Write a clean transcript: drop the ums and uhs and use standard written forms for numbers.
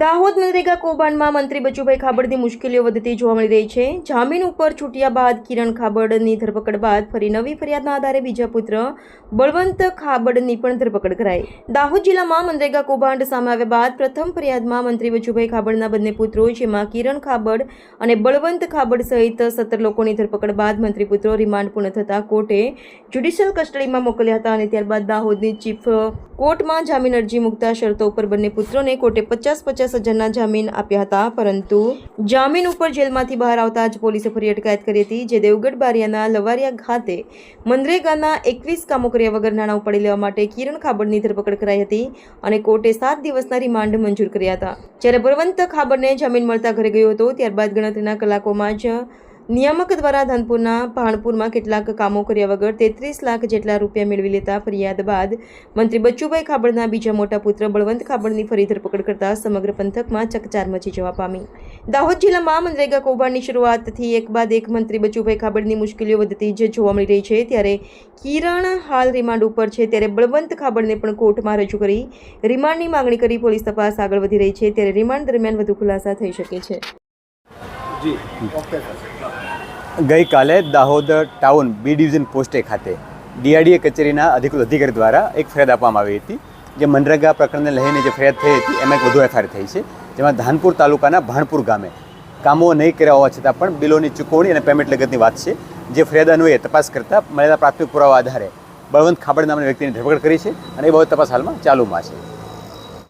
દાહોદ મનરેગા કૌભાંડમાં મંત્રી બચુભાઈ ખાબડની મુશ્કેલીઓ વધતી જોવા મળી રહી છે। જામીન ઉપર છૂટ્યા બાદ કિરણ ખાબડની ધરપકડ બાદ ફરી નવી ફરિયાદના આધારે બીજા પુત્ર બળવંત ખાબડની પણ ધરપકડ કરાઈ। દાહોદ જિલ્લામાં મનરેગા કૌભાંડ સામે આવ્યા બાદ પ્રથમ ફરિયાદમાં મંત્રી બચુભાઈ ખાબડના બંને પુત્રો જેમાં કિરણ ખાબડ અને બળવંત ખાબડ સહિત 17 લોકોની ધરપકડ બાદ મંત્રી પુત્રો રિમાન્ડ પૂર્ણ થતા કોર્ટે જ્યુડિશિયલ કસ્ટડીમાં મોકલ્યા હતા અને ત્યારબાદ દાહોદની ચીફ કોર્ટમાં જામીન અરજી મૂકતા શરતો ઉપર બંને પુત્રોને કોર્ટે 50,000 હજારના જામીન આપ્યા હતા, પરંતુ જામીન ઉપર જેલમાંથી બહાર આવતા જ પોલીસે ફરી અટકાયત કરી હતી, જે દેવગઢ બારિયાના લવારિયા ખાતે મનરેગાના 21 કામો કર્યા વગર નાણાં ઉપાડી લેવા માટે કિરણ ખાબડની ધરપકડ કરાઈ હતી અને કોર્ટે 7 દિવસના રિમાન્ડ મંજૂર કર્યા હતા। જ્યારે બળવંત ખાબડને જામીન મળતા ઘરે ગયો હતો, ત્યારબાદ ગણતરીના કલાકોમાં જ નિયામક દ્વારા ધાનપુરના ભાણપુરમાં કેટલાક કામો કર્યા વગર 33 લાખ જેટલા રૂપિયા મેળવી લેતા ફરિયાદ બાદ મંત્રી બચુભાઈ ખાબડના બીજા મોટા પુત્ર બળવંત ખાબડની ફરી ધરપકડ કરતા સમગ્ર પંથકમાં ચકચાર મચી જવા પામી। દાહોદ જિલ્લામાં મનરેગા કૌભાંડની શરૂઆતથી એક બાદ એક મંત્રી બચુભાઈ ખાબડની મુશ્કેલીઓ વધતી જ જોવા મળી રહી છે। ત્યારે કિરણ હાલ રિમાન્ડ ઉપર છે, ત્યારે બળવંત ખાબડને પણ કોર્ટમાં રજૂ કરી રિમાન્ડની માંગણી કરી પોલીસ તપાસ આગળ વધી રહી છે। ત્યારે રિમાન્ડ દરમિયાન વધુ ખુલાસા થઈ શકે છે। ગઈકાલે દાહોદ ટાઉન બી ડિવિઝન પોસ્ટે ખાતે ડીઆરડીએ કચેરીના અધિકૃત અધિકારી દ્વારા એક ફરિયાદ આપવામાં આવી હતી, જે મનરેગા પ્રકરણને લઈને જે ફરિયાદ થઈ હતી એમાં એક વધુ એફઆઈઆર થઈ છે, જેમાં ધાનપુર તાલુકાના ભાણપુર ગામે કામો નહીં કર્યા હોવા છતાં પણ બિલોની ચૂકવણી અને પેમેન્ટ લગતની વાત છે। જે ફરિયાદ અન્વયે તપાસ કરતાં મળેલા પ્રાથમિક પુરાવા આધારે બળવંત ખાબડ નામના વ્યક્તિની ધરપકડ કરી છે અને એ બાબત તપાસ હાલમાં ચાલુમાં છે।